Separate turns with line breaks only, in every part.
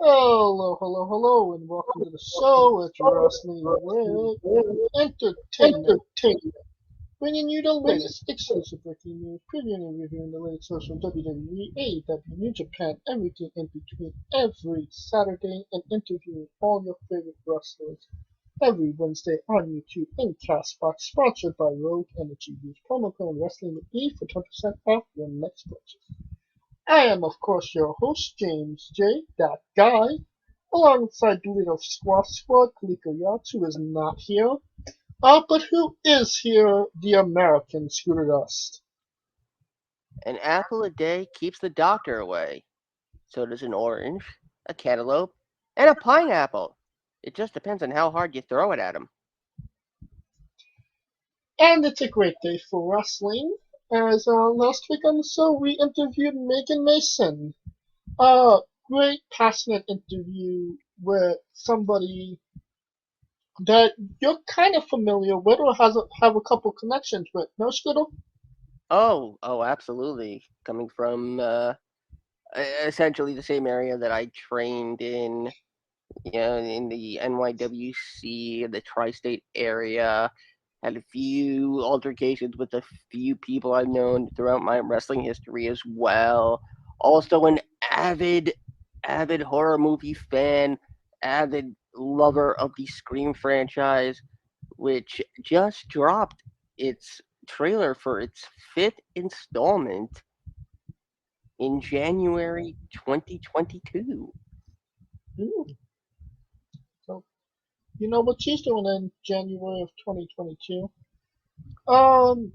Hello, hello, hello, and welcome to the show. It's Wrestling with Entertainment, bringing you the latest exclusive breaking news, previewing and reviewing the latest shows from WWE, AEW, New Japan, everything in between every Saturday, and interviewing all your favorite wrestlers every Wednesday on YouTube and Castbox, sponsored by Rogue Energy. Use promo code Wrestling with E for 10% off your next purchase. I am, of course, your host, James J. That Guy, alongside the leader of Squash Squad, Kaliko Yachts, who is not here. But who is here? The American Scooter Dust.
An apple a day keeps the doctor away. So does an orange, a cantaloupe, and a pineapple. It just depends on how hard you throw it at him.
And it's a great day for wrestling, as last week on the show we interviewed Megan Mason. A great, passionate interview with somebody that you're kind of familiar with or have a couple connections with. No, Scooter?
Oh, absolutely. Coming from essentially the same area that I trained in, in the NYWC, the tri-state area. Had a few altercations with a few people I've known throughout my wrestling history as well. Also an avid horror movie fan, avid lover of the Scream franchise, which just dropped its trailer for its fifth installment in January 2022.
Ooh. So, you know what she's doing in January of 2022? Um,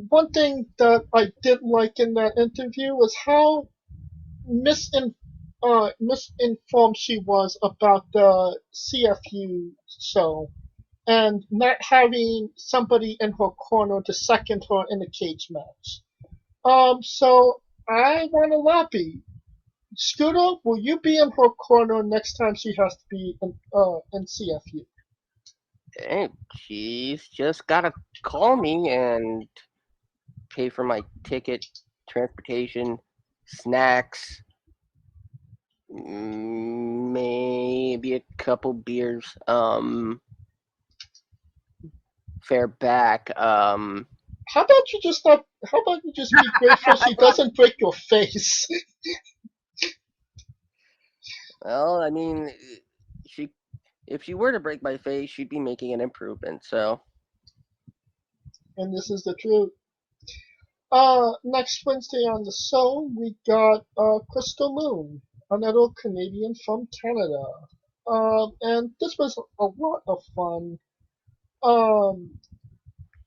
One thing that I did like in that interview was how misinformed she was about the CFU show and not having somebody in her corner to second her in a cage match. So I want to lobby. Scooter, will you be in her corner next time she has to be in CFU?
Hey, she's just gotta call me and pay for my ticket, transportation, snacks, maybe a couple beers, fare back.
How about you just be grateful she doesn't break your face?
Well, I mean, she if she were to break my face, she'd be making an improvement. So
And this is the truth. Next Wednesday on the show, we got Crystal Moon, another Canadian from Canada. And this was a lot of fun. Um,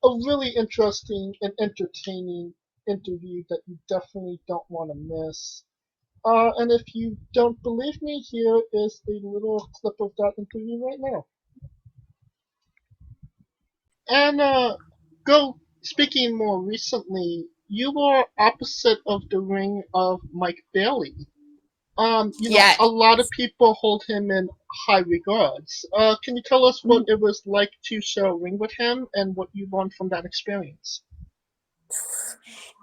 a really interesting and entertaining interview that you definitely don't want to miss. And if you don't believe me, here is a little clip of that interview right now. And go speaking more recently, you were opposite of the ring of Mike Bailey.
Yeah,
A lot of people hold him in high regards. Can you tell us what it was like to share a ring with him and what you learned from that experience?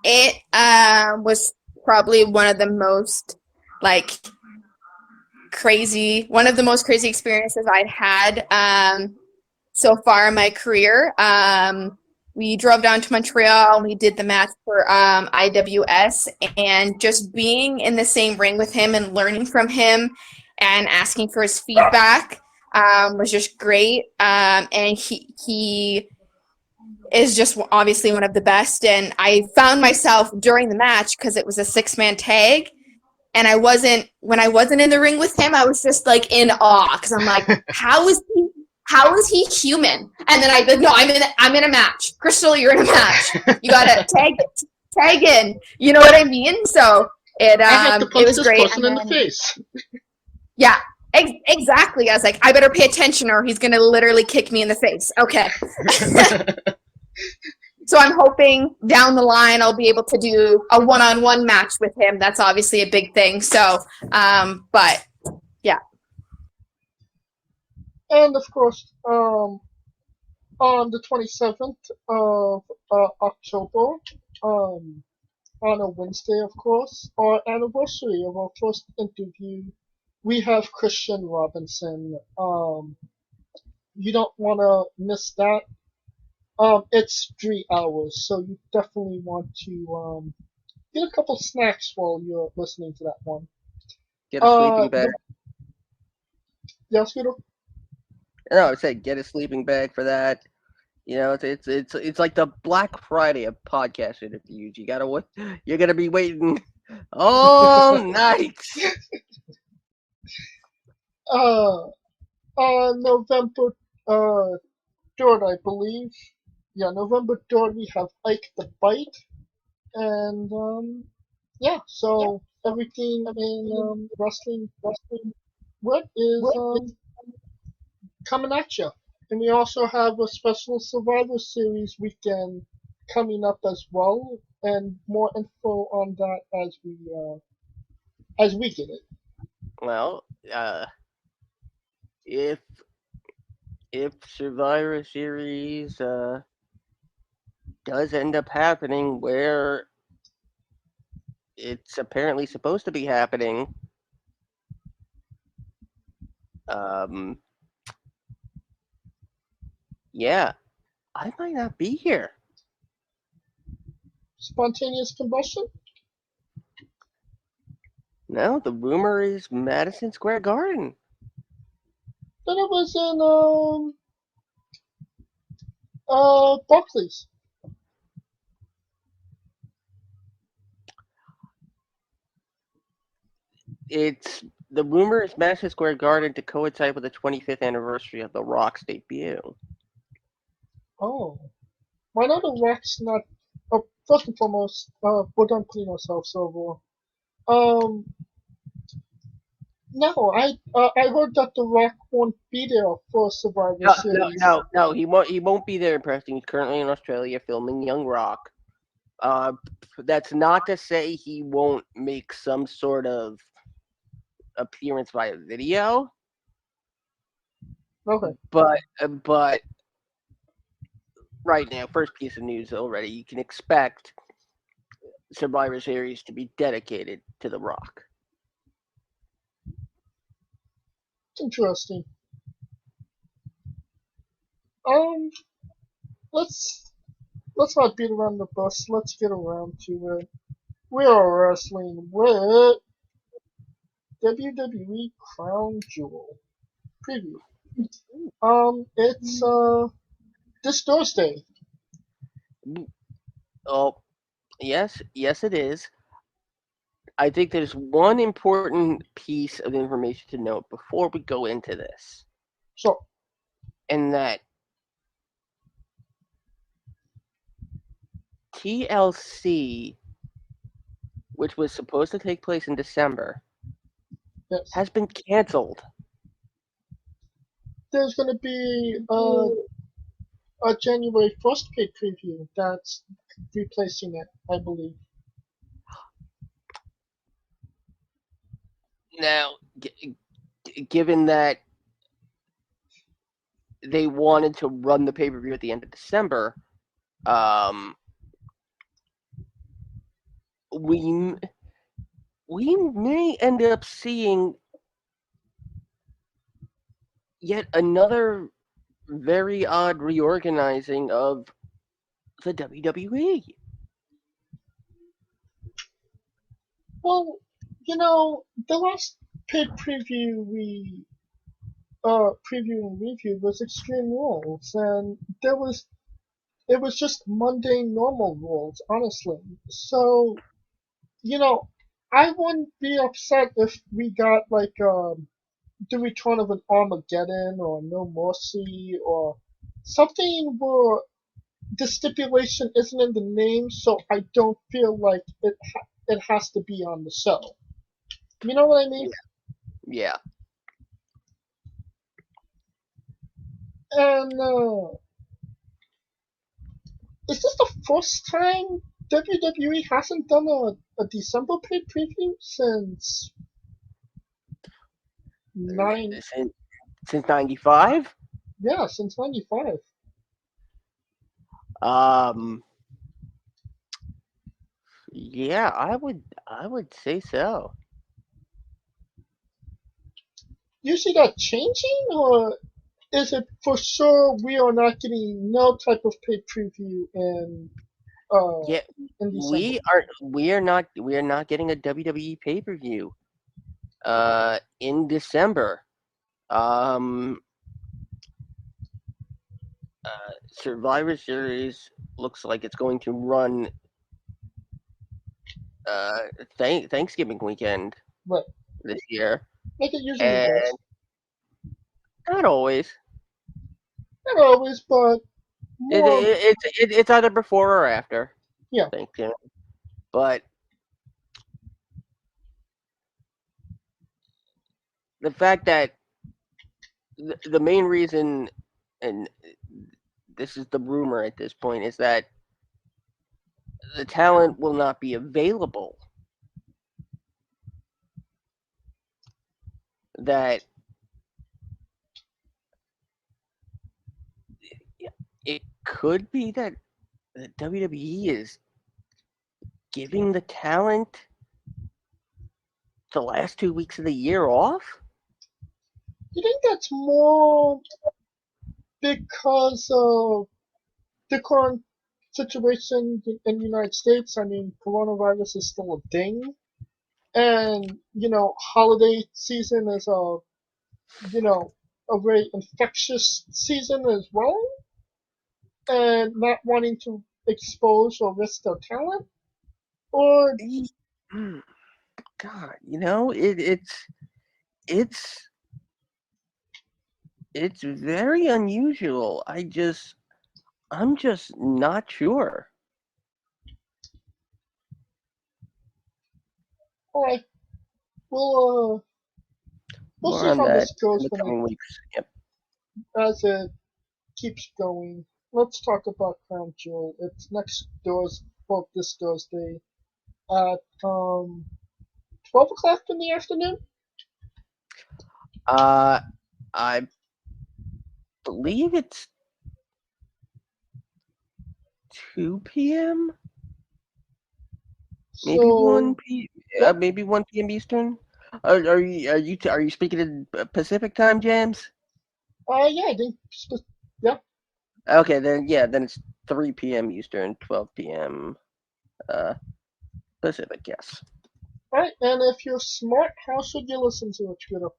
it was probably one of the most like one of the most crazy experiences I'd had so far in my career. We drove down to Montreal. We did the match for IWS, and just being in the same ring with him and learning from him and asking for his feedback was just great. And he is just obviously one of the best. And I found myself during the match, because it was a 6-man tag, and when I wasn't in the ring with him, I was just like in awe, because I'm like, how is he human? And then I go, no, I'm in a match. Crystal, you're in a match. You gotta tag in. You know what I mean? So
I have to
it
punch
was
this
great.
person in the face.
Yeah, exactly. I was like, I better pay attention, or he's gonna literally kick me in the face. Okay. So I'm hoping down the line I'll be able to do a one-on-one match with him. That's obviously a big thing. So, but yeah.
And of course, on the 27th of October, on a Wednesday, of course, our anniversary of our first interview we have Christian Robinson. You don't want to miss that. It's 3 hours, so you definitely want to get a couple snacks while you're listening to that one.
Get a sleeping bag.
Yeah, Scooter?
No, I said get a sleeping bag for that. You know, it's like the Black Friday of podcast interviews. You're gonna be waiting all night.
November 3rd, I believe. Yeah, November 3rd, we have Ike the Bite. And, yeah, so everything in wrestling, what is coming at you. And we also have a special Survivor Series weekend coming up as well, and more info on that as we get it.
Well, if Survivor Series does end up happening where it's apparently supposed to be happening, yeah, I might not be here.
Spontaneous combustion?
No, the rumor is Madison Square Garden.
Then it was in Barclays.
The rumor is Madison Square Garden to coincide with the 25th anniversary of The Rock's debut.
Oh. Why not the Rock's not first and foremost, we're done cleaning ourselves over. No, I heard that the Rock won't be there for Survivor Series.
No, he won't be there in Preston. He's currently in Australia filming Young Rock. That's not to say he won't make some sort of appearance via video.
Okay.
But right now, first piece of news already, you can expect Survivor Series to be dedicated to The Rock.
It's interesting. Let's not beat around the bush. Let's get around to it. We are wrestling with WWE Crown Jewel preview. It's this Thursday.
Oh, yes, it is. I think there's one important piece of information to note before we go into this.
Sure.
And that TLC, which was supposed to take place in December,
Yes.
has been canceled.
There's going to be a January 1st paid preview that's replacing it, I believe.
Now, given that they wanted to run the pay-per-view at the end of December, we may end up seeing yet another very odd reorganizing of the WWE.
Well, the last paid preview we preview and reviewed was Extreme Rules, and it was just mundane normal rules, honestly. So, I wouldn't be upset if we got like the return of an Armageddon or No Mercy or something where the stipulation isn't in the name, so I don't feel like it has to be on the show. You know what I mean?
Yeah.
And is this the first time WWE hasn't done a December paid preview since
since '95?
Yeah, since '95.
Yeah, I would say so.
you see that changing, or is it for sure we are not getting no type of paid preview uh
Yeah,
in December?
we are not getting a WWE pay-per-view in December. Um Survivor Series looks like it's going to run uh Thanksgiving weekend
But
this year,
like it usually
and
does.
not always.
Not always, but more.
It's either before or after
Yeah.
Thanksgiving, but the fact that the main reason, and this is the rumor at this point, is that the talent will not be available. That it could be that the WWE is giving the talent the last 2 weeks of the year off.
You think that's more because of the current situation in the United States? I mean, coronavirus is still a thing, and holiday season is a very infectious season as well, and not wanting to expose or risk their talent, or
God, it's it's very unusual. I'm just not sure.
like we'll we'll
More
see
on
how
that
this
in
goes
the coming weeks. Yep.
as it keeps going. Let's talk about Crown Jewel. It's next Thursday, well, this Thursday at 12 o'clock in the afternoon.
I believe it's 2 p.m. Maybe
So yeah,
maybe 1 p.m. Eastern. Are you speaking in Pacific time, James?
yeah, I think yeah.
Okay, then it's 3 p.m. Eastern, 12 p.m. uh Pacific. Yes.
All right, and if you're smart, how should you listen to it, Twitter?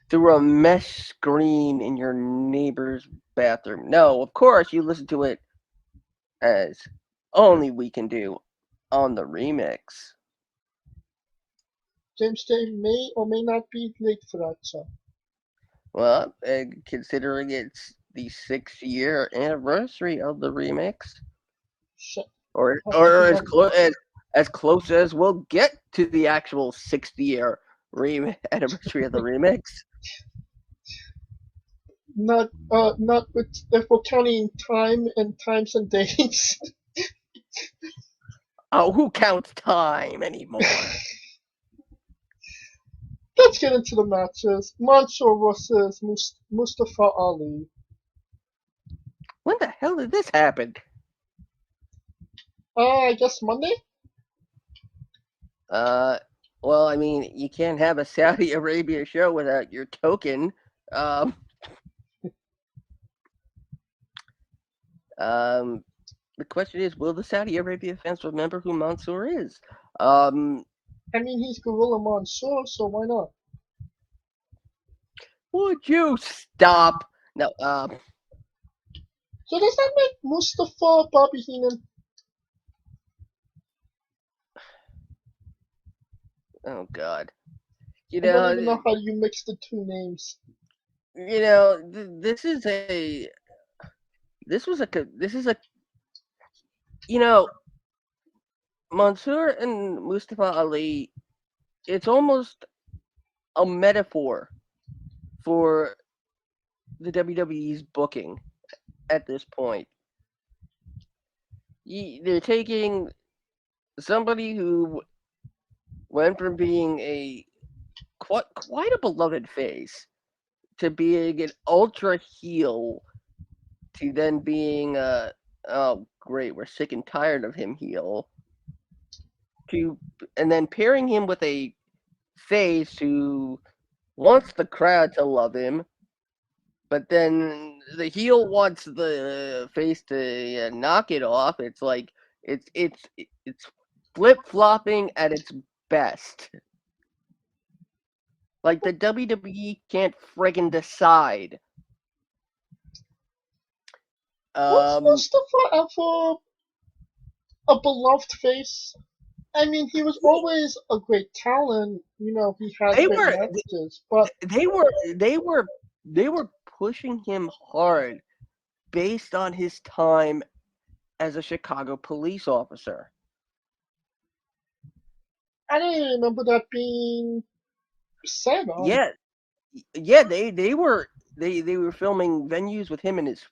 Through a mesh screen in your neighbor's bathroom. No, of course you listen to it as only we can do on the remix.
James Day may or may not be late for that, so
Well, considering it's the 6 year anniversary of the remix,
shit.
or
Happy one.
as close as we'll get to the actual 60-year anniversary of the remix.
Not with if we're counting time and times and days.
Oh, who counts time anymore?
Let's get into the matches. Mansoor versus Mustafa Ali.
When the hell did this happen?
I guess Monday.
Well, I mean, you can't have a Saudi Arabia show without your token. Um, um, the question is, will the Saudi Arabia fans remember who Mansoor is? Um,
I mean, he's Gorilla Mansoor, so why not?
would you stop? No.
So does that make Mustafa Bobby Heenan?
Oh God.
I don't even know how you mix the two names.
This is a. This was a. This is a. You know, Mansoor and Mustafa Ali. It's almost a metaphor for the WWE's booking at this point. They're taking somebody who went from being a quite a beloved face to being an ultra heel to then being oh great, we're sick and tired of him heel. and then pairing him with a face who wants the crowd to love him, but then the heel wants the face to knock it off. It's like it's flip-flopping at its best. Like the WWE can't friggin' decide.
Was Mustafa ever a beloved face? I mean, he was always a great talent. You know, he had
They
great
were
matches, but
they were pushing him hard based on his time as a Chicago police officer.
I don't remember that being said on.
Yeah, they were filming venues with him and his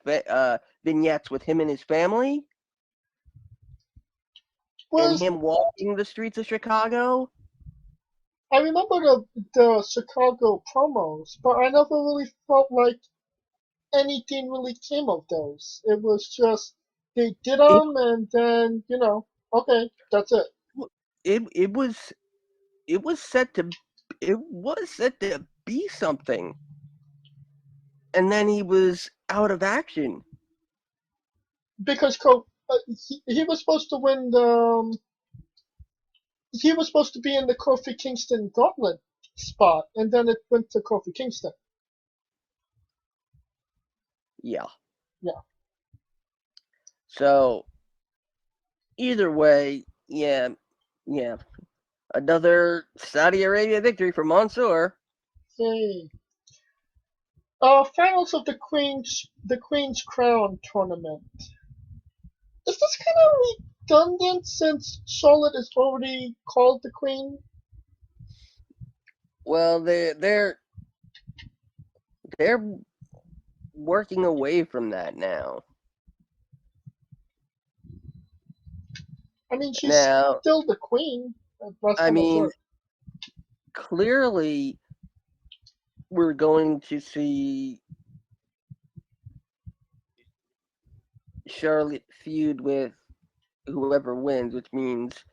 vignettes with him and his family, and him walking the streets of Chicago.
I remember the Chicago promos, but I never really felt like anything really came of those. It was just they did them, and then okay, that's it.
It was set to be something, and then he was out of action
because he was supposed to win the. He was supposed to be in the Kofi Kingston Gauntlet spot, and then it went to Kofi Kingston.
Yeah.
Yeah.
So either way, yeah. Another Saudi Arabia victory for Mansoor.
Hey. Finals of the Queen's Crown tournament. Is this kind of redundant since Charlotte is already called the Queen?
Well, they're working away from that now.
I mean, she's still the Queen.
I mean, clearly, we're going to see Charlotte feud with whoever wins, which means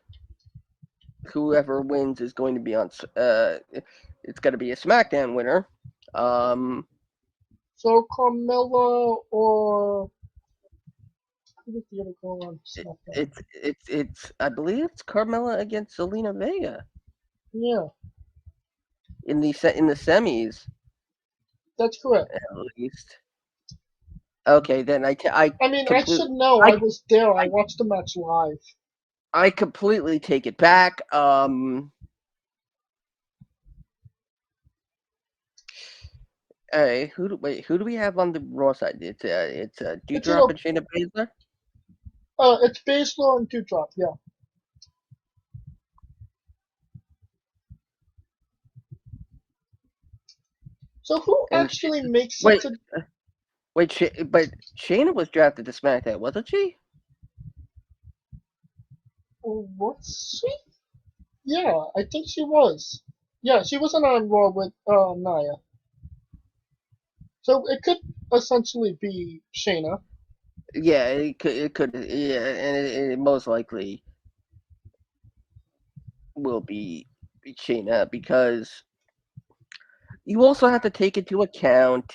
whoever wins is going to be on. It's going to be a SmackDown winner.
So Carmilla or who is the other girl on SmackDown?
It's I believe it's Carmilla against Selena Vega.
Yeah.
In the semis.
That's correct.
At least. Okay, then I
mean, I should know. I was there. I watched the match live.
I completely take it back. Who do we have on the Raw side? It's Doudrop and Shayna Baszler.
It's Baszler and Doudrop. Yeah. So who actually makes it to?
But Shayna was drafted to SmackDown, wasn't she?
Was she? Yeah, I think she was. Yeah, she wasn't on Raw with Nia. So it could essentially be Shayna.
Yeah, it could, yeah, and it most likely will be Shayna because you also have to take into account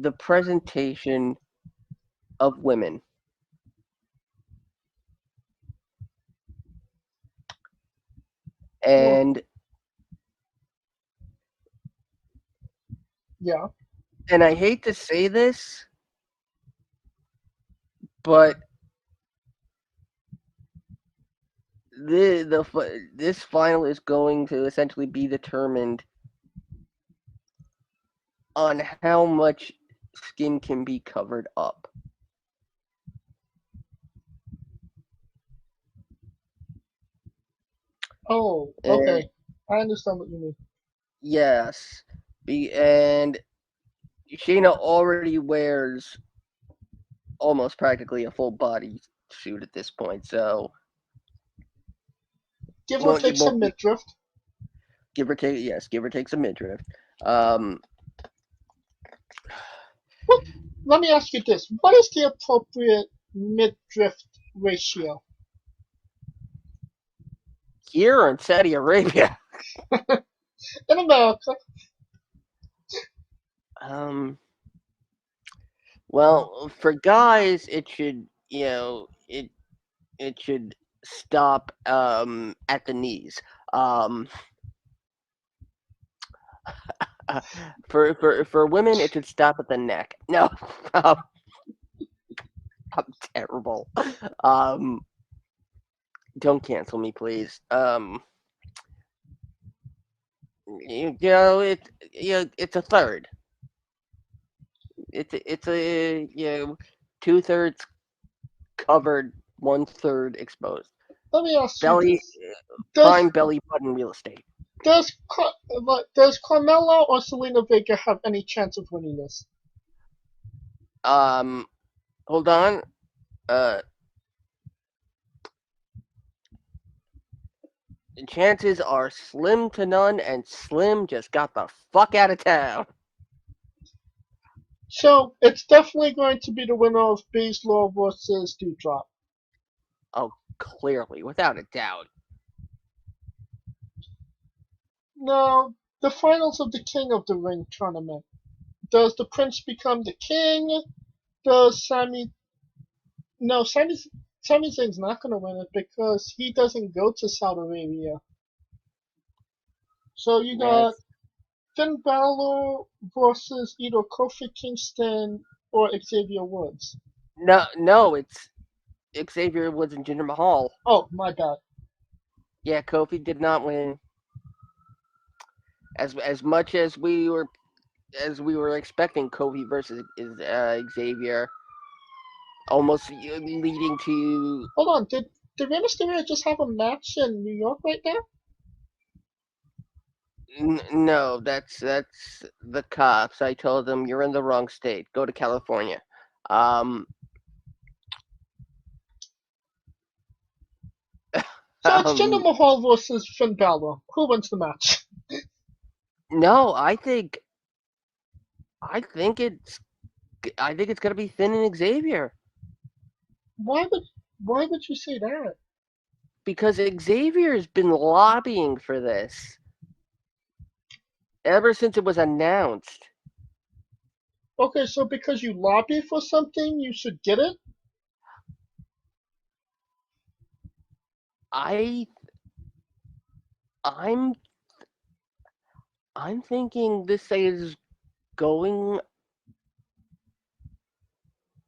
the presentation of women. And
yeah.
And I hate to say this, but this final is going to essentially be determined on how much skin can be covered up.
Oh, okay. I understand what you mean.
Yes. And Shayna already wears almost practically a full body suit at this point, so
give or take some midriff.
Give or take some midriff.
Let me ask you this: what is the appropriate midriff ratio?
Here in Saudi Arabia.
In America.
Well, for guys, it should, it should stop at the knees. For women, it should stop at the neck. No, I'm terrible. Don't cancel me, please. It's a third. It's a 2/3 covered, 1/3 exposed.
Let me ask you
Belly,
this:
prime belly button real estate.
does Carmilla or Selena Vega have any chance of winning this?
Hold on. The chances are slim to none, and Slim just got the fuck out of town.
So it's definitely going to be the winner of Baszler versus Doudrop.
Oh, clearly, without a doubt.
Now, the finals of the King of the Ring tournament. Does the Prince become the king? Does Sami... No, Sami Zayn's not going to win it because he doesn't go to Saudi Arabia. So you got Finn Balor versus either Kofi Kingston or Xavier Woods.
No, it's Xavier Woods and Jinder Mahal.
Oh, my bad.
Yeah, Kofi did not win. As much as we were expecting Kofi versus Xavier, almost leading to.
Hold on, did Rey Mysterio just have a match in New York right now?
No, that's the cops. I told them you're in the wrong state. Go to California.
So it's Jinder Mahal versus Finn Balor. Who wins the match?
No, I think it's gonna be Finn and Xavier.
Why would you say that?
Because Xavier's been lobbying for this ever since it was announced.
Okay, so because you lobby for something, you should get it?
I'm thinking this is going.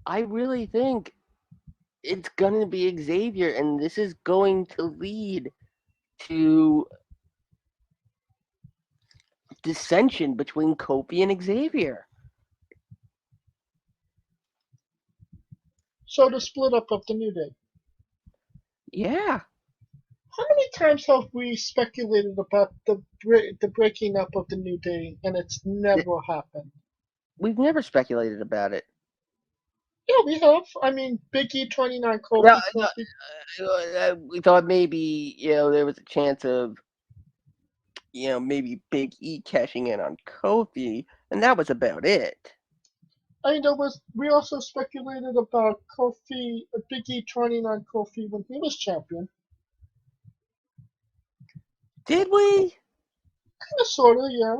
I really think it's going to be Xavier, and this is going to lead to dissension between Kofi and Xavier.
So the split up of the New Day.
Yeah.
How many times have we speculated about the breaking up of the New Day, and it's never happened?
We've never speculated about it.
Yeah, we have. I mean, Big E 29 Kofi.
We thought maybe there was a chance of maybe Big E cashing in on Kofi, and that was about it.
I mean, we also speculated about Kofi, Big E 29 Kofi when he was champion.
Did we?
Kinda, sorta, yeah.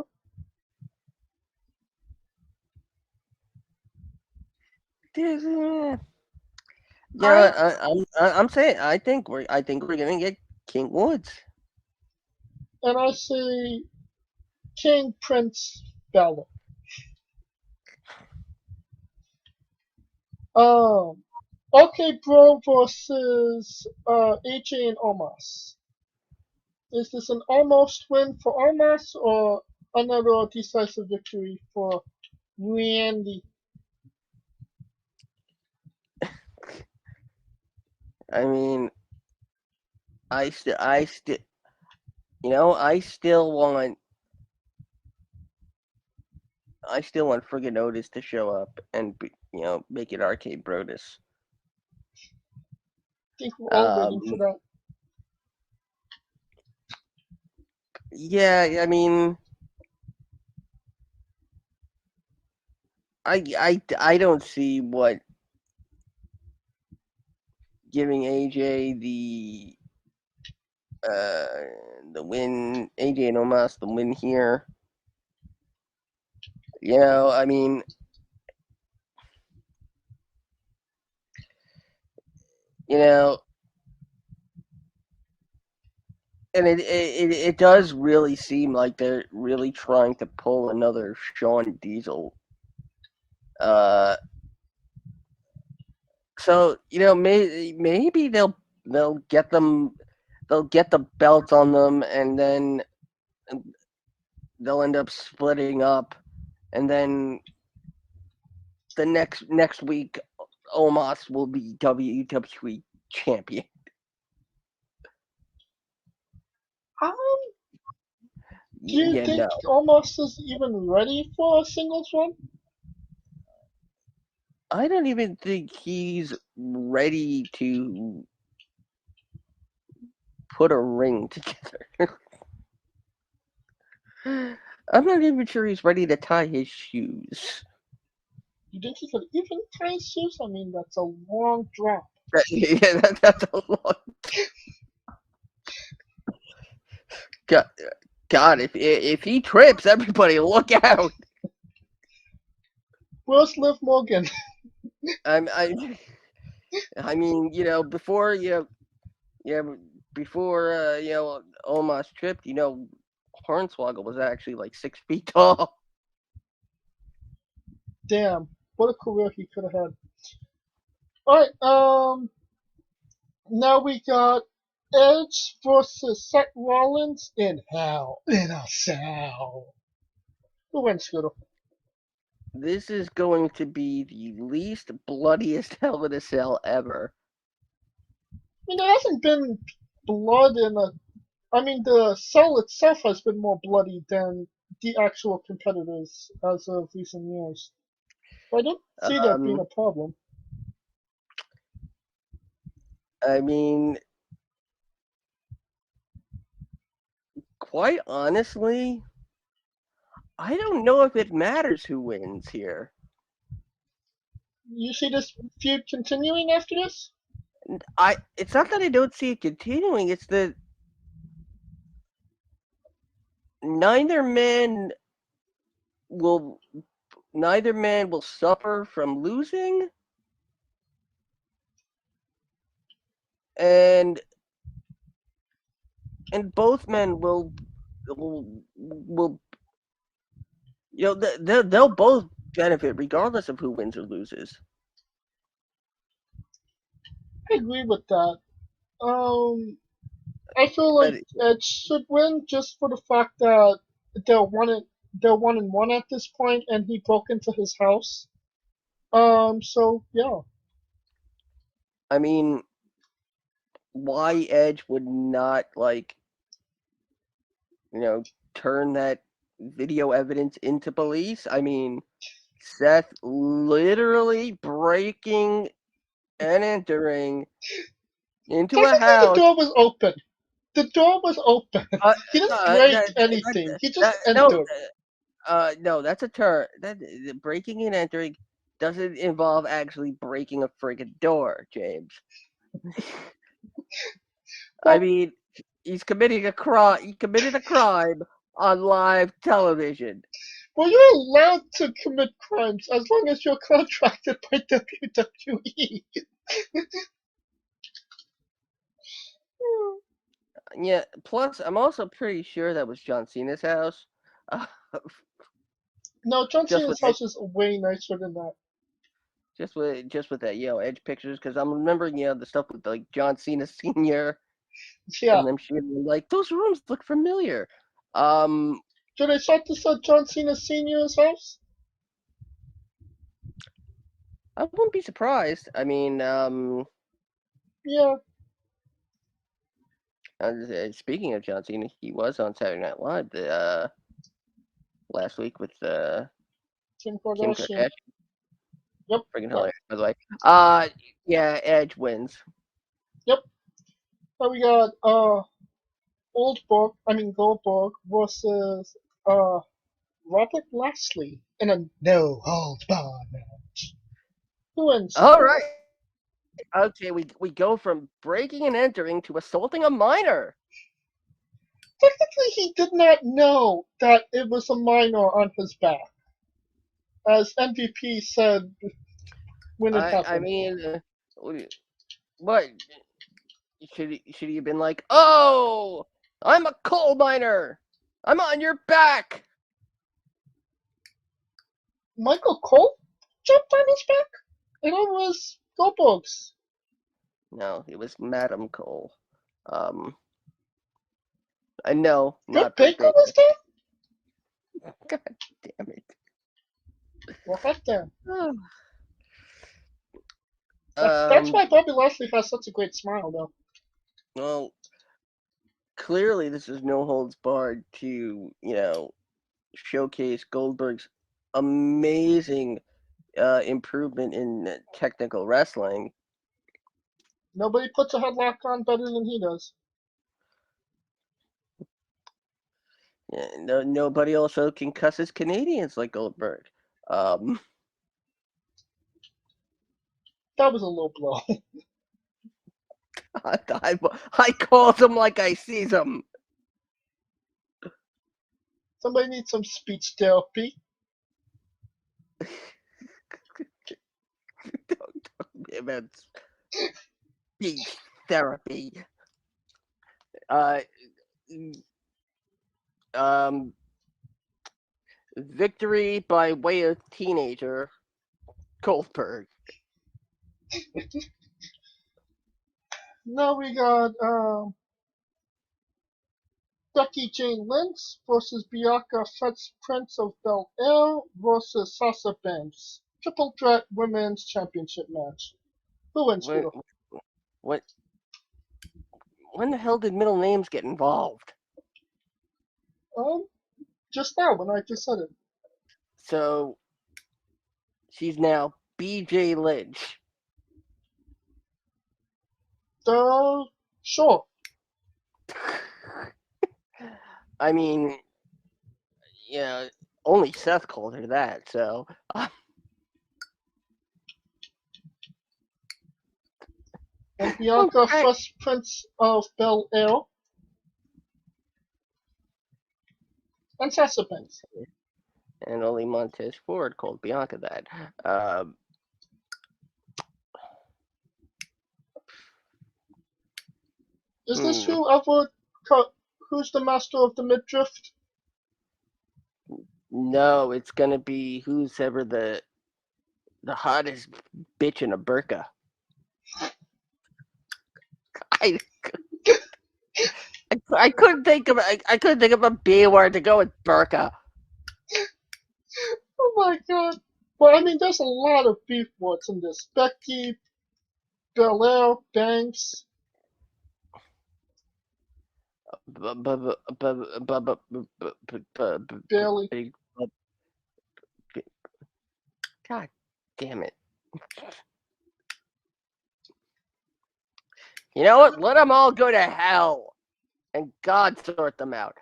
I'm saying I think we're gonna get King Woods.
And I say King Prince Balor. Okay, Bro versus AJ and Omos. Is this an almost win for Omos or another decisive victory for Randy?
I mean, I still want friggin' Otis to show up and make it Arcade Brodus.
I think we're all waiting for that.
Yeah, I mean, I don't see what giving AJ the The win, AJ and Omos, the win here. You know, I mean, you know, and it does really seem like they're really trying to pull another Shawn Diesel. So maybe they'll get them, they'll get the belts on them, and then they'll end up splitting up, and then the next week, Omos will be WWE champion.
Do you think Omos is even ready for a singles run?
I don't even think he's ready to put a ring together. I'm not even sure he's ready to tie his shoes.
You think he could even tie his shoes? I mean, that's a long drop.
Yeah, that's a long. God, if he trips, everybody look out.
Where's Liv Morgan?
I mean, before Omos tripped, Hornswoggle was actually like 6 feet tall.
Damn, what a career he could have had. Alright, now we got Edge versus Set Rollins in Hell in a Cell. Who wins, Scooter?
This is going to be the least bloodiest Hell in a Cell ever.
I mean, there hasn't been blood in a... I mean, the cell itself has been more bloody than the actual competitors as of recent years. So I don't see that being a problem.
I mean, quite honestly, I don't know if it matters who wins here.
You see this feud continuing after this?
It's not that I don't see it continuing, it's that neither man will suffer from losing, and both men will they'll both benefit regardless of who wins or loses.
I agree with that. I feel like Edge should win just for the fact that they're 1-1 at this point, and he broke into his house. So yeah.
I mean, why Edge would not turn that video evidence into police? I mean, Seth literally breaking and entering into a house.
The door was open. The door was open. He didn't break anything. He just entered.
No, that's a term. That breaking and entering doesn't involve actually breaking a friggin' door, James. I mean, he's committing a crime. He committed a crime on live television.
Well, you're allowed to commit crimes as long as you're contracted by WWE.
Yeah. Plus, I'm also pretty sure that was John Cena's house.
No, John Cena's house is way nicer than that.
Just with that, Edge pictures, because I'm remembering, the stuff with John Cena Sr.
Yeah.
And them shooting those rooms look familiar.
Did they shot this at John Cena Sr.'s house?
I wouldn't be surprised. I mean,
yeah.
Speaking of John Cena, he was on Saturday Night Live last week with
Kim Kardashian. Yep.
Freaking hilarious, by the way. Yeah, Edge wins.
Yep. So we got Goldberg versus Robert Lashley in a no holds barred match. Who wins?
All right. Okay, we go from breaking and entering to assaulting a minor.
Technically, he did not know that it was a minor on his back, as MVP said when it
I
happened.
mean, what should he have been like? Oh, I'm a coal miner. I'm on your back.
Michael Cole jumped on his back, and it was Goldberg's.
No, it was Madam Cole. I know,
Britt
not Britt
Baker
Baker.
was there?
God damn it.
Well, heck damn. That's why Bobby Lashley has such a great smile, though.
Well, clearly this is no holds barred to, showcase Goldberg's amazing improvement in technical wrestling.
Nobody puts a headlock on better than he does.
Yeah, nobody also can cuss as Canadians like Goldberg.
That was a low blow.
I calls him like I sees him.
Somebody needs some speech therapy.
Don't talk about speech therapy. Victory by way of teenager Goldberg.
Now we got Becky Jane Lynch versus Bianca Fetch Prince of Bel Air versus Sasha Banks. Triple threat women's championship match. Who wins, Peter?
When the hell did middle names get involved?
Just now when I just said it.
So she's now BJ Lynch.
Sure.
I mean, only Seth called her that, so.
And Bianca Fresh Prince of Bel Air. And Sasha Banks.
And only Montez Ford called Bianca that.
Is this who's the master of the midriff?
No, it's gonna be who's ever the hottest bitch in a burqa. I couldn't think of a B word to go with burqa.
Oh my god. Well, I mean, there's a lot of beef words in this. Becky, Belair, Banks. Bailey.
God damn it. You know what? Let them all go to hell. And God sort them out.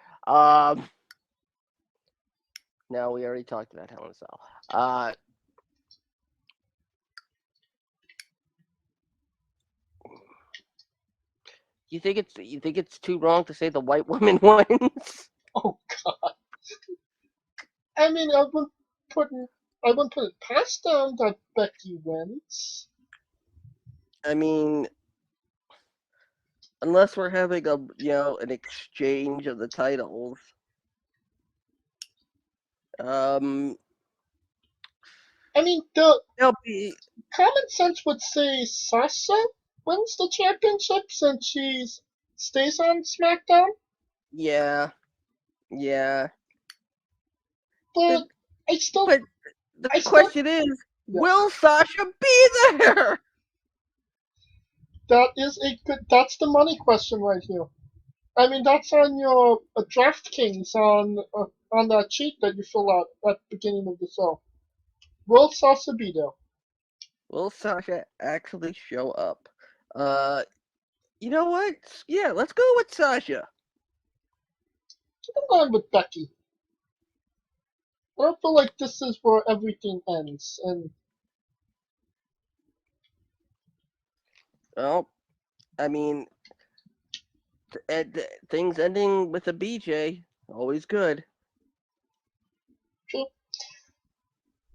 No, we already talked about Hell in a Cell. You think it's too wrong to say the white woman wins?
Oh god. I mean, I wouldn't put it past them that Becky wins.
I mean, unless we're having an exchange of the titles.
I mean, the common sense would say Sasha wins the championship since she stays on SmackDown.
Yeah.
But
the question is, will Sasha be there?
That's the money question right here. I mean, that's on your DraftKings on that sheet that you fill out at the beginning of the show. Will Sasha be there?
Will Sasha actually show up? You know what? Yeah, let's go with Sasha.
I'm going with Becky. I don't feel like this is where everything ends, and
well, I mean, things ending with a BJ, always good.
Sure.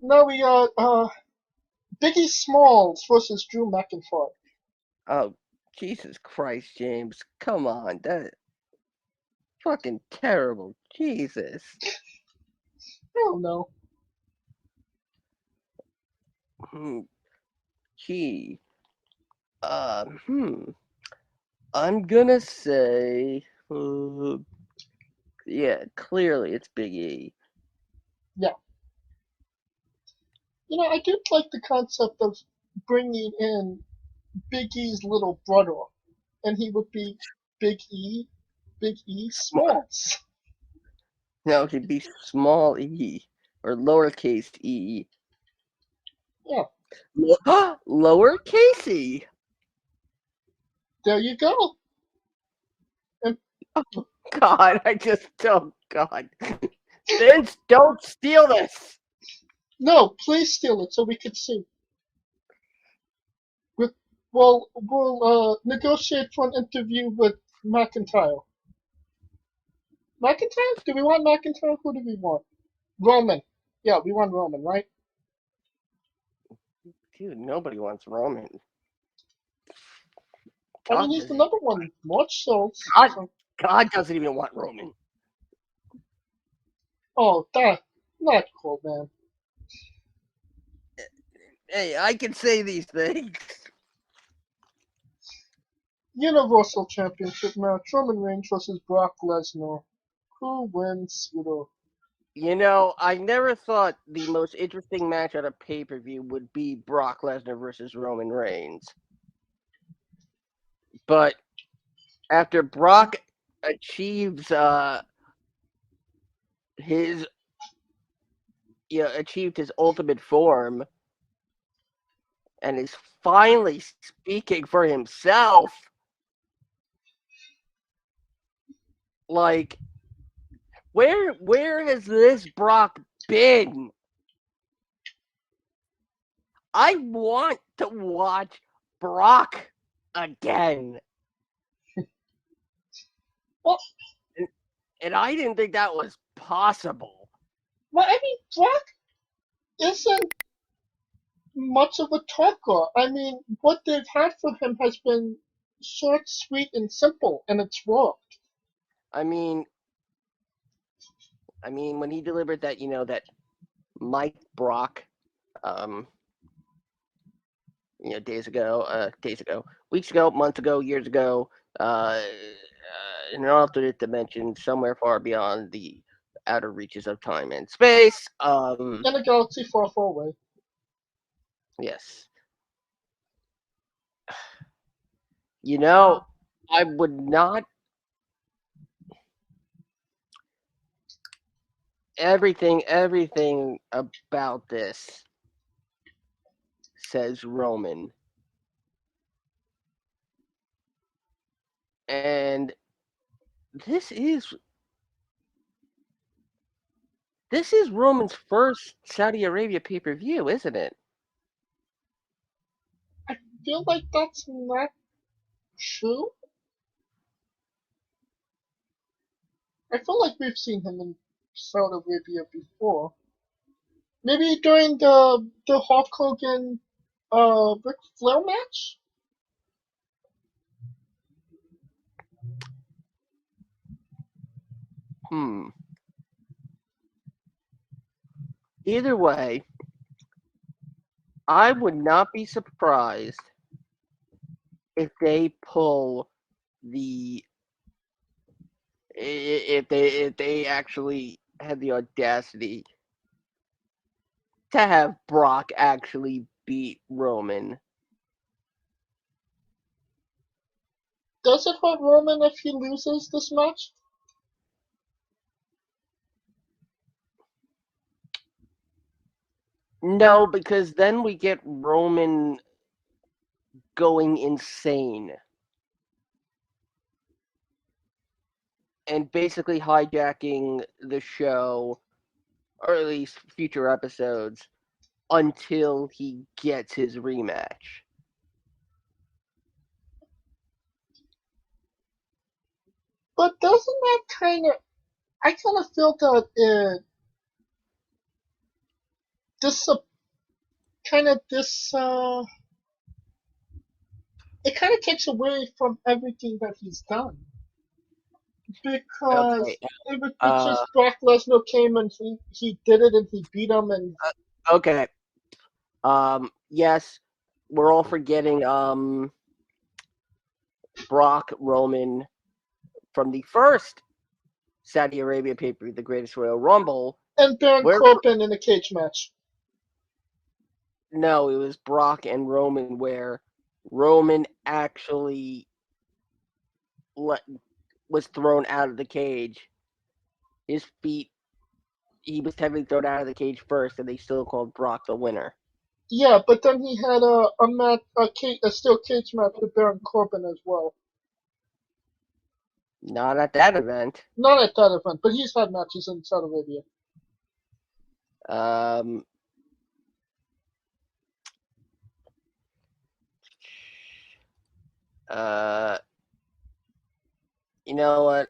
Now we got Biggie Smalls versus Drew McIntyre.
Oh, Jesus Christ, James. Come on. That fucking terrible. Jesus.
I don't know.
Gee. I'm gonna say, yeah, clearly it's Big E.
Yeah. You know, I do like the concept of bringing in Big E's little brother, and he would be Big E Smalls.
No, he'd be small e or lowercase e.
Yeah,
Lowercase e.
there you go. And
Oh, God, God. Vince, don't steal this.
no, please steal it so we can see. We'll negotiate for an interview with McIntyre. McIntyre? Do we want McIntyre? Who do we want? Roman. Yeah, we want Roman, right?
Dude, nobody wants Roman.
I mean, he's the number one watch, so.
God doesn't even want Roman.
Oh, that not cool, man.
Hey, I can say these things.
Universal Championship match: Roman Reigns versus Brock Lesnar. Who wins, Scudo?
You know, I never thought the most interesting match at a pay-per-view would be Brock Lesnar versus Roman Reigns. But after Brock achieves his achieved his ultimate form and is finally speaking for himself, like, where has this Brock been? I want to watch Brock again.
Well,
and I didn't think that was possible.
well, I mean, Brock isn't much of a talker. I mean, what they've had for him has been short, sweet, and simple, and it's worked.
I mean, when he delivered that, that Mike Brock, days ago, weeks ago, months ago, years ago, in an alternate dimension, somewhere far beyond the outer reaches of time and space.
In a galaxy far, far away.
Yes. You know, I would not. Everything about this says Roman. And this is Roman's first Saudi Arabia pay-per-view, isn't it?
I feel like that's not true. I feel like we've seen him in Saudi Arabia before. Maybe during the Hulk Hogan Ric Flair match?
Either way, I would not be surprised if they pull if they actually had the audacity to have Brock actually beat Roman.
Does it hurt Roman if he loses this match?
No, because then we get Roman going insane and basically hijacking the show, or at least future episodes, until he gets his rematch.
But doesn't that kind of, I kind of feel that this kind of this it kind of takes away from everything that he's done because
Okay.
it's
Uh.
just Brock Lesnar came and he did it and he beat him and
Okay. Yes, we're all forgetting Brock Roman from the first Saudi Arabia pay-per-view, the Greatest Royal Rumble.
Baron
Where
Corbin in a cage match.
no, it was Brock and Roman where Roman actually was thrown out of the cage. His feet, he was technically thrown out of the cage first, and they still called Brock the winner.
Yeah, but then he had a steel cage match with Baron Corbin as well.
Not at that event.
Not at that event, but he's had matches in Saudi Arabia.
Um, uh, you know what?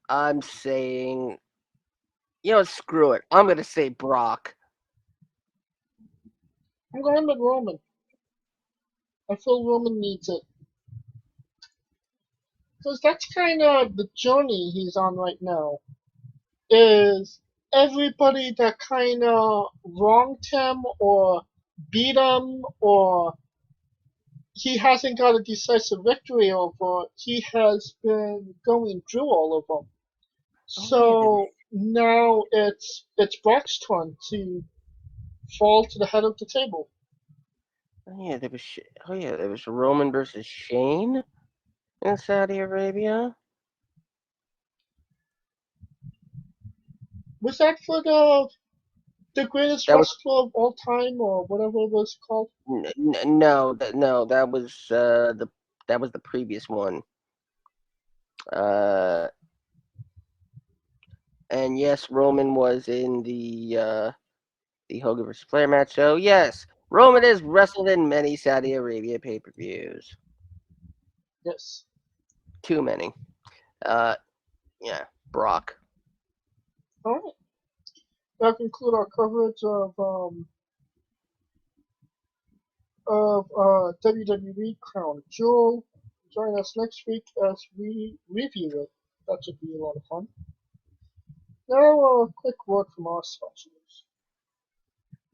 I'm saying, screw it. I'm gonna say Brock.
I'm going with Roman. I feel Roman needs it. Because that's kind of the journey he's on right now. Is everybody that kind of wronged him or beat him or he hasn't got a decisive victory over, he has been going through all of them. So now it's Brock's turn to fall to the head of the table.
There was Roman versus Shane in Saudi Arabia.
Was that for the greatest
That was
wrestler of all time or whatever it was called?
no, that was the previous one. And yes, Roman was in the Hogan versus Flair match. So yes, Roman has wrestled in many Saudi Arabia pay-per-views.
Yes.
Too many. Yeah, Brock.
All right. That concludes our coverage of WWE Crown Jewel. Join us next week as we review it. That should be a lot of fun. Now, a quick word from our sponsors.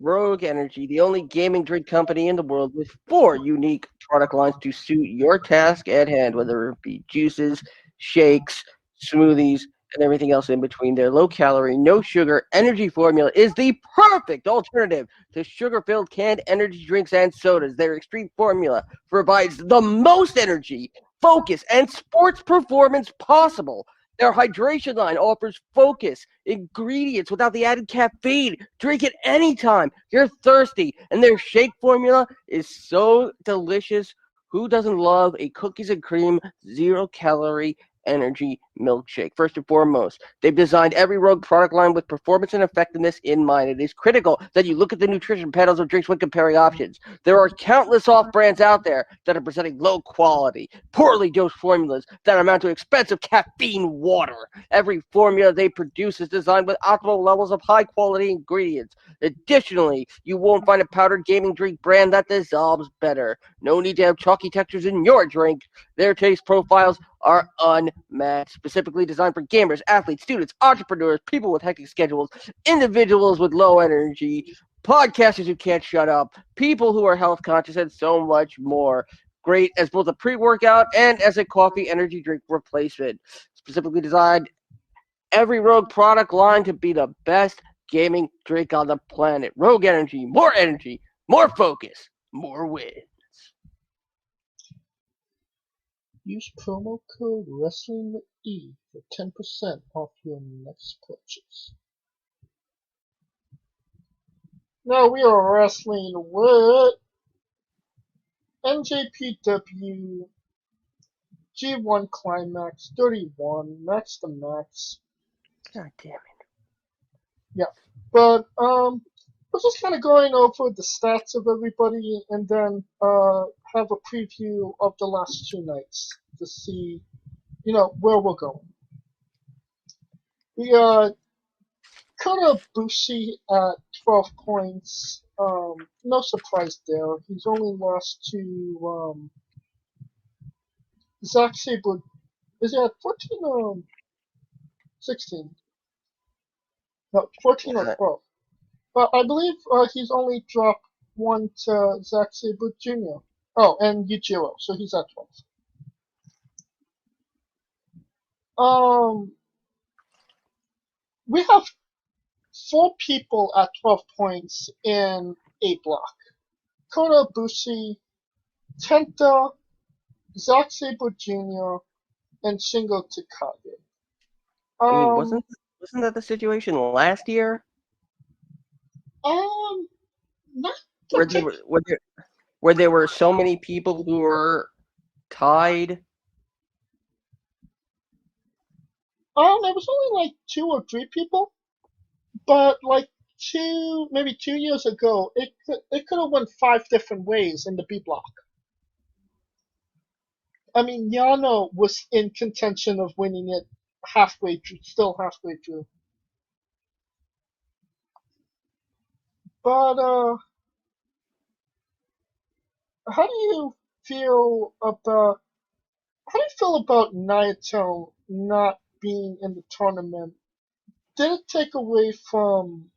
Rogue Energy, the only gaming drink company in the world with 4 unique product lines to suit your task at hand, whether it be juices, shakes, smoothies, and everything else in between. Their low calorie, no sugar energy formula is the perfect alternative to sugar filled canned energy drinks and sodas. Their extreme formula provides the most energy, focus, and sports performance possible. Their hydration line offers focus, ingredients without the added caffeine. Drink it anytime you're thirsty. And their shake formula is so delicious. Who doesn't love a cookies and cream, 0-calorie energy milkshake? First and foremost, they've designed every Rogue product line with performance and effectiveness in mind. It is critical that you look at the nutrition panels of drinks when comparing options. There are countless off brands out there that are presenting low quality, poorly dosed formulas that amount to expensive caffeine water. Every formula they produce is designed with optimal levels of high quality ingredients. Additionally, you won't find a powdered gaming drink brand that dissolves better. No need to have chalky textures in your drink. Their taste profiles are unmatched, specifically designed for gamers, athletes, students, entrepreneurs, people with hectic schedules, individuals with low energy, podcasters who can't shut up, people who are health conscious, and so much more. Great as both a pre-workout and as a coffee energy drink replacement. Specifically designed every Rogue product line to be the best gaming drink on the planet. Rogue Energy, more focus, more wins.
Use promo code WRESTLINGWITHE for 10% off your next purchase. Now we are wrestling with NJPW G1 Climax 31, Max to Max.
God damn it.
Yeah, but we're just kind of going over the stats of everybody and then have a preview of the last 2 nights to see, where we're going. We Kota Ibushi at 12 points. No surprise there. He's only lost to Zack Sabre. Is he at 14 or 16? No, 14 or 12. But I believe he's only dropped one to Zack Sabre Jr. Oh, and Yujiro, so he's at 12. We have 4 people at 12 points in A block. Kota Ibushi, Kento, Zack Sabre Jr., and Shingo Takagi.
I mean, wasn't that the situation last year?
Not
where there were so many people who were tied.
There was only like 2 or 3 people, but like maybe 2 years ago, it could have went 5 different ways in the B block. I mean, Yano was in contention of winning it still halfway through. But how do you feel about Naito not being in the tournament? Did it take away from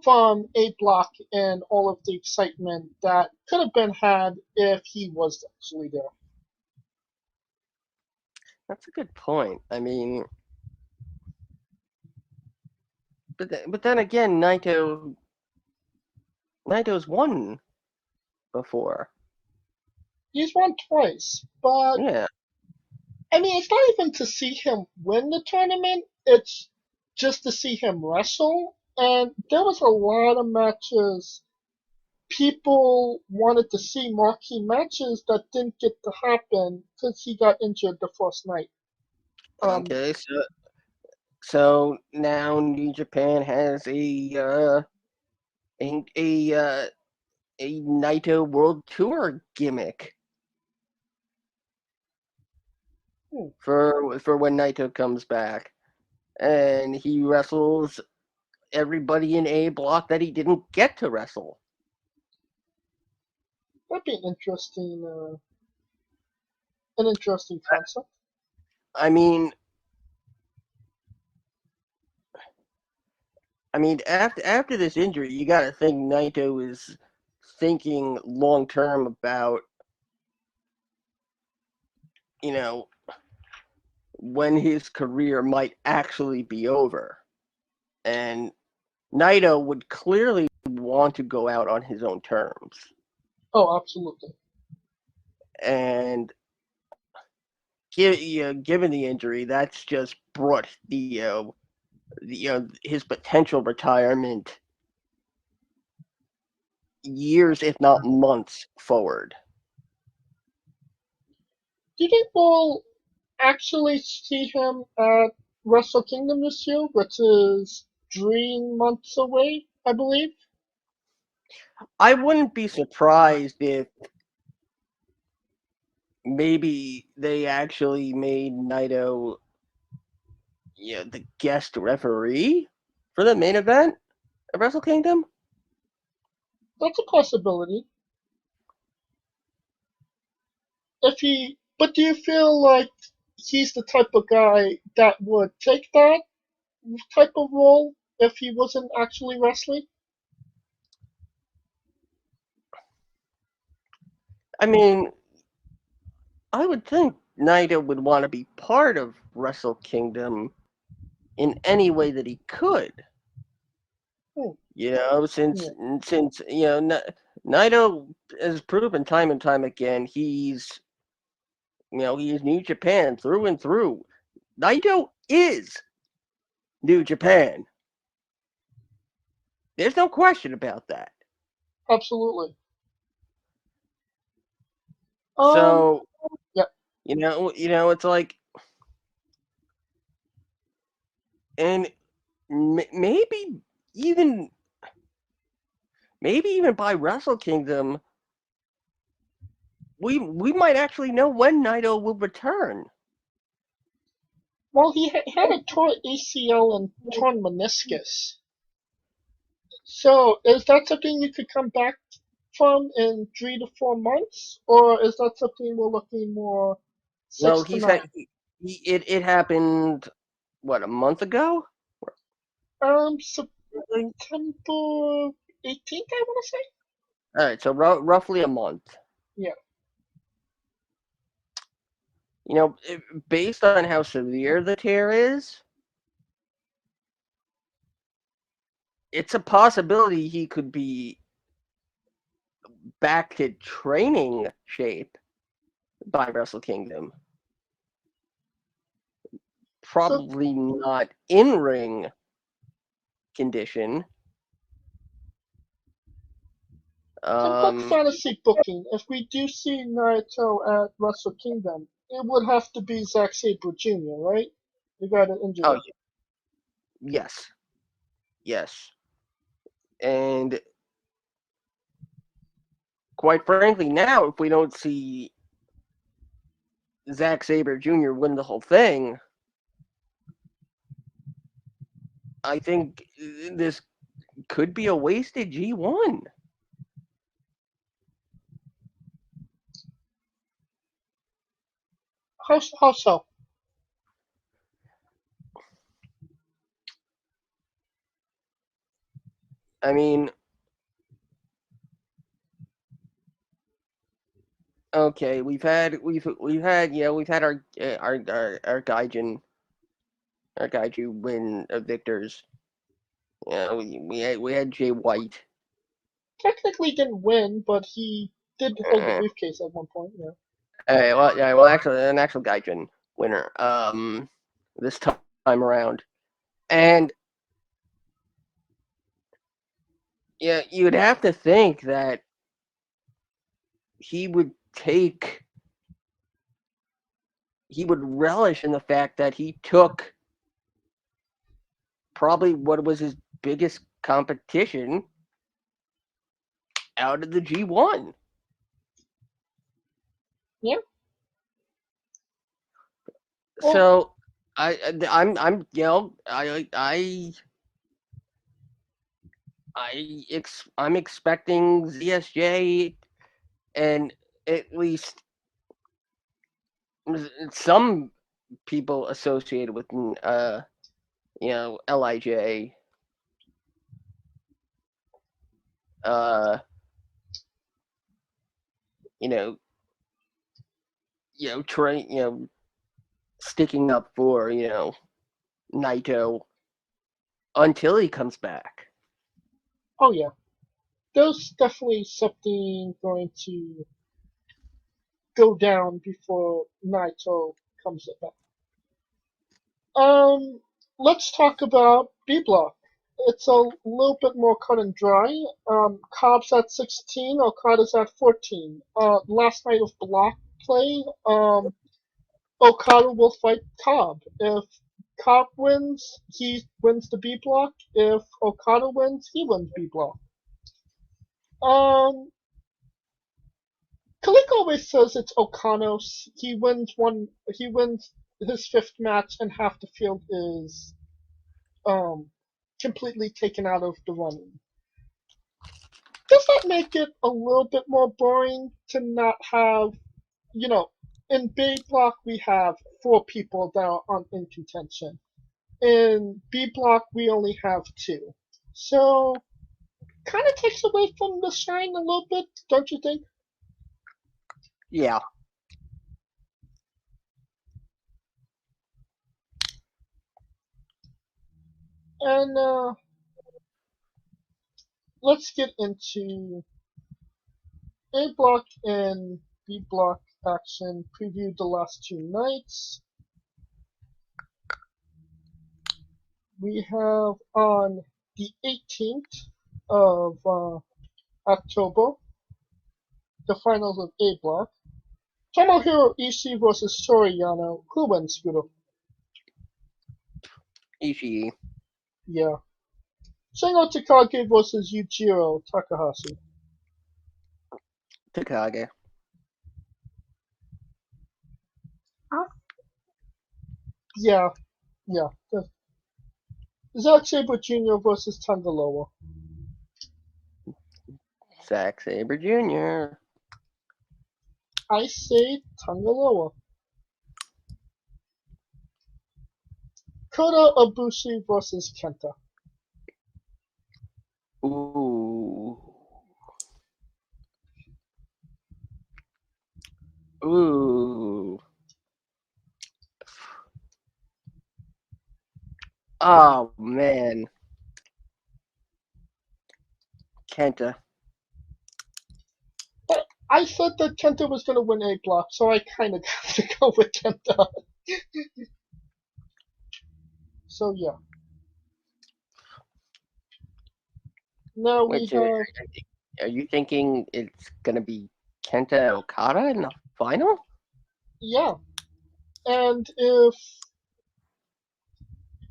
A block and all of the excitement that could have been had if he was actually there?
That's a good point. I mean, but then again, Naito's won before.
He's won twice, but
Yeah.
I mean, it's not even to see him win the tournament. It's just to see him wrestle. And there was a lot of matches people wanted to see, marquee matches that didn't get to happen because he got injured the first night.
Okay, so now New Japan has a Naito World Tour gimmick for when Naito comes back, and he wrestles everybody in A block that he didn't get to wrestle.
That'd be an interesting concept.
I mean, after this injury, you got to think Naito is thinking long term about, when his career might actually be over. And Naito would clearly want to go out on his own terms.
Oh, absolutely.
And given the injury, that's just brought his potential retirement years, if not months, forward.
Do you think we'll actually see him at Wrestle Kingdom this year, which is 3 months away, I believe?
I wouldn't be surprised if maybe they actually made Naito the guest referee for the main event of Wrestle Kingdom.
That's a possibility. But do you feel like he's the type of guy that would take that type of role if he wasn't actually wrestling?
I mean, I would think Naito would want to be part of Wrestle Kingdom in any way that he could. Since Naito has proven time and time again, he's New Japan through and through. Naito is New Japan. There's no question about that.
Absolutely.
So,
yeah.
It's like, and maybe even maybe even by Wrestle Kingdom, we might actually know when Naito will return.
Well, he had a torn ACL and torn meniscus. So, is that something you could come back from in 3 to 4 months, or is that something we're looking more
No,
6 to 9?
It happened, what, a month ago?
September 18th, I want to say.
All right, so roughly a month.
Yeah.
You know, based on how severe the tear is, it's a possibility he could be back to training shape by Wrestle Kingdom. Probably not in-ring condition.
And book fantasy booking. If we do see Naito at Wrestle Kingdom, it would have to be Zack Sabre Jr., right? You got an injury.
Oh, yes. Yes. And quite frankly, now, if we don't see Zack Sabre Jr. win the whole thing, I think this could be a wasted G1.
How so?
I mean, okay, we've had our Gaiju win victors. Yeah, we had Jay White.
Technically didn't win, but he did hold the briefcase at one point. Yeah.
Well, actually, an actual Gaijin winner. This time around, and yeah, you'd have to think that he would relish in the fact that he took probably what was his biggest competition out of the G1.
Yeah.
So I'm expecting ZSJ and at least some people associated with LIJ sticking up for Naito until he comes back.
Oh yeah, there's definitely something going to go down before Naito comes back. Let's talk about B Block. It's a little bit more cut and dry. Cobb's at 16, Okada's at 14. Last night of block play, Okada will fight Cobb. If Cobb wins, he wins the B block. If Okada wins, he wins B block. Kalik always says it's Okano's. He wins his fifth match, and half the field is completely taken out of the running. Does that make it a little bit more boring to not have, in B block we have 4 people that are in contention. In B block we only have 2. So kind of takes away from the shine a little bit, don't you think?
Yeah.
And let's get into A block and B block action. Preview the last 2 nights. We have on the 18th of October the finals of A block. Tomohiro Ishii versus Toru Yano. Who wins, Scooter?
Ishii.
Yeah. Shingo Takagi versus Yujiro Takahashi.
Takagi.
Yeah. Zack Sabre Jr. versus Thunder Lower.
Zack Sabre Jr.
I say Thunder Lower. Kota Ibushi versus Kenta.
Ooh. Ooh. Oh, man. Kenta.
But I said that Kenta was going to win A block, so I kind of have to go with Kenta. So yeah. Now
Which,
we have.
are you thinking it's going to be Kenta Okada in the final?
Yeah. And if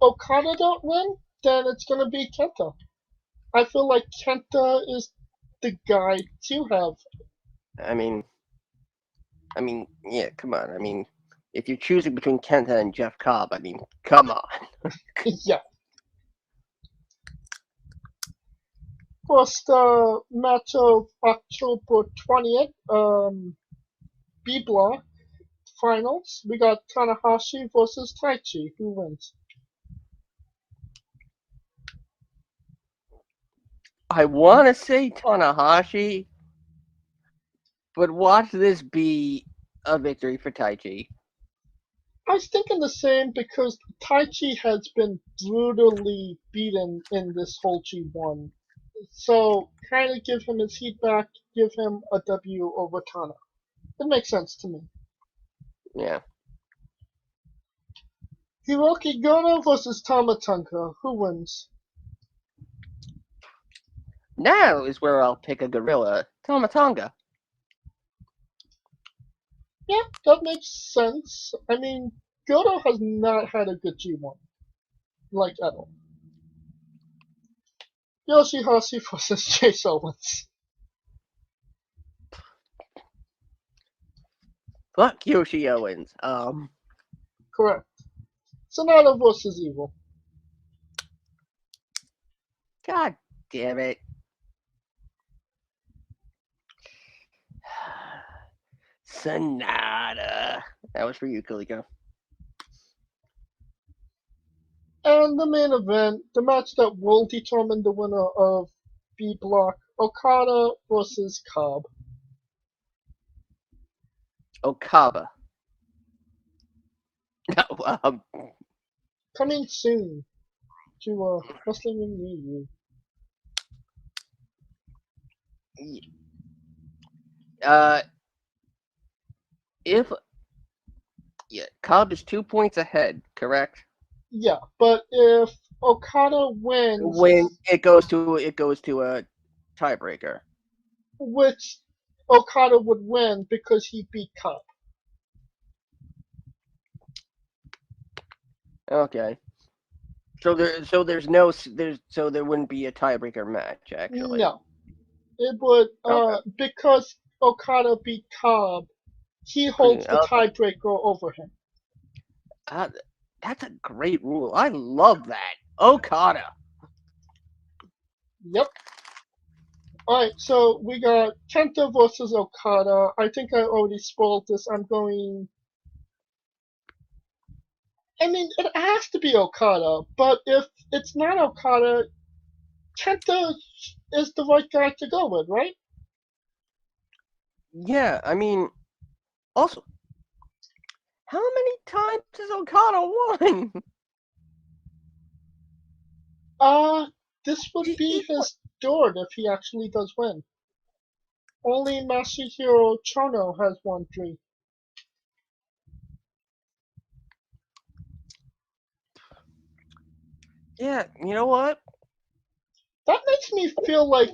Okada don't win, then it's going to be Kenta. I feel like Kenta is the guy to have.
I mean, yeah, come on. I mean, if you're choosing between Kenta and Jeff Cobb, I mean, come on.
Yeah. First match of October 20th, B block finals. We got Tanahashi versus Taichi. Who wins?
I want to say Tanahashi, but watch this be a victory for Taichi.
I was thinking the same because Taichi has been brutally beaten in this whole G1. So, kind of give him his heat back, give him a W over Tana. It makes sense to me.
Yeah.
Hiroki Goto versus Tama Tonga. Who wins?
Now is where I'll pick a gorilla, Tomatonga.
Yeah, that makes sense. I mean, Goto has not had a good G1. Like, at all. Yoshihashi versus Chase Owens.
Fuck Yoshi Owens.
Correct. Sonata versus Evil.
God damn it. Sonata. That was for you, Kaliko.
And the main event, the match that will determine the winner of B Block, Okada versus Cobb.
Okada. No,
Coming soon to Wrestling in the
if Cobb is 2 points ahead, correct?
Yeah, but if Okada wins,
When it goes to a tiebreaker.
which Okada would win because he beat Cobb.
Okay. So there wouldn't be a tiebreaker match actually.
No, it would
Okay.
because Okada beat Cobb, he holds the tiebreaker over him.
That's a great rule. I love that. Okada.
Yep. Alright, so we got Kenta versus Okada. I think I already spoiled this. I mean, it has to be Okada, but if it's not Okada, Kenta is the right guy to go with, right?
Yeah, I mean, also, how many times has Okada won?
This would be his third if he actually does win. Only Masahiro Chono has won 3.
Yeah, you know what?
That makes me feel like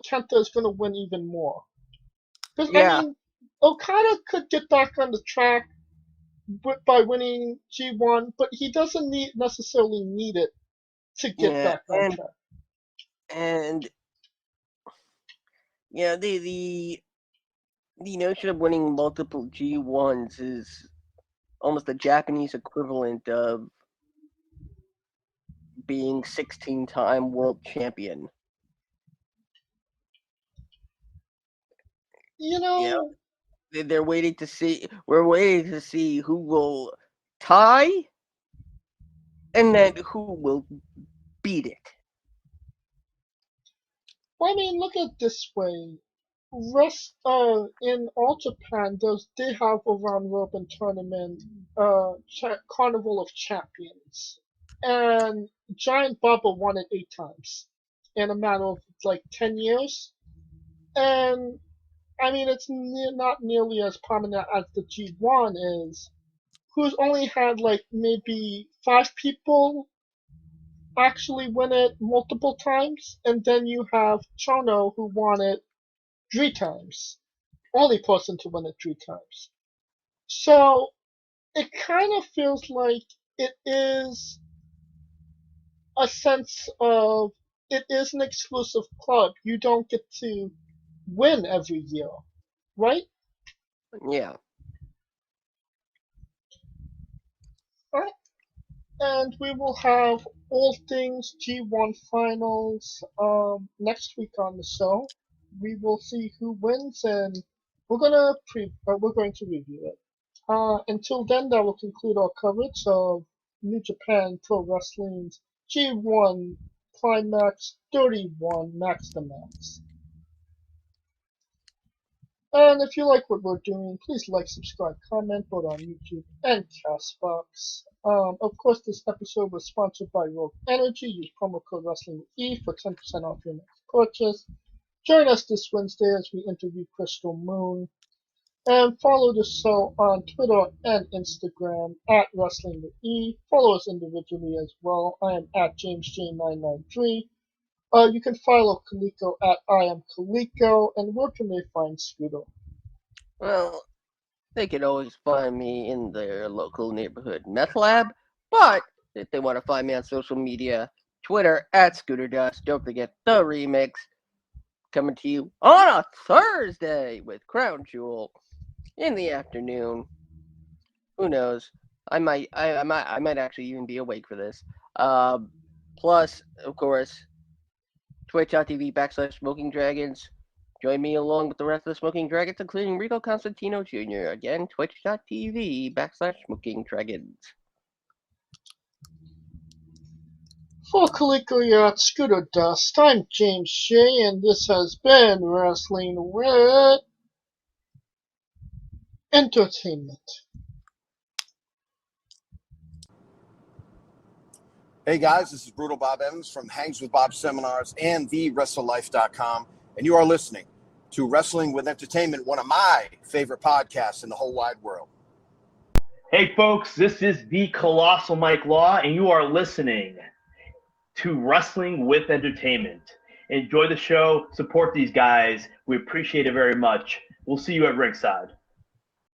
Kenta is going to win even more. Because,
Yeah.
I mean, Okada could get back on the track by winning G1, but he doesn't necessarily need it to get back on track.
And yeah, the notion of winning multiple G1s is almost the Japanese equivalent of being 16-time world champion.
You know,
They're waiting to see. We're waiting to see who will tie, and then who will beat it.
I mean, look at it this way. In All Japan, they have a round robin tournament, Carnival of Champions, and Giant Baba won it 8 times in a matter of like 10 years. And I mean, it's not nearly as prominent as the G1 is, who's only had like maybe 5 people actually win it multiple times, and then you have Chono who won it 3 times. Only person to win it 3 times. So it kind of feels like it is a sense of it is an exclusive club. You don't get to win every year, right?
Yeah.
Alright. And we will have all things G1 finals next week on the show. We will see who wins, and we're going to review it. Until then, that will conclude our coverage of New Japan Pro Wrestling's G1 Climax 31 Max to Max. And if you like what we're doing, please like, subscribe, comment, vote on YouTube and Castbox. Of course, this episode was sponsored by Rogue Energy. Use promo code WrestlingWithE for 10% off your next purchase. Join us this Wednesday as we interview Crystal Moon. And follow the show on Twitter and Instagram at WrestlingWithE. Follow us individually as well. I am at JamesJ993. You can follow Kaliko at I am Kaliko. And where can they find Scooter?
Well, they can always find me in their local neighborhood meth lab, but if they want to find me on social media, Twitter at Scooter Dust. Don't forget the remix coming to you on a Thursday with Crown Jewel in the afternoon. Who knows? I might actually even be awake for this. Plus, of course, twitch.tv/Smoking Dragons. Join me along with the rest of the Smoking Dragons, including Rico Constantino Jr. Again, twitch.tv/Smoking Dragons.
For Kaliko Yacht Scooter Dust, I'm James Shea, and this has been Wrestling with Entertainment.
Hey guys, this is Brutal Bob Evans from Hangs with Bob Seminars and TheWrestleLife.com, and you are listening to Wrestling with Entertainment, one of my favorite podcasts in the whole wide world.
Hey folks, this is the Colossal Mike Law, and you are listening to Wrestling with Entertainment. Enjoy the show, support these guys. We appreciate it very much. We'll see you at ringside.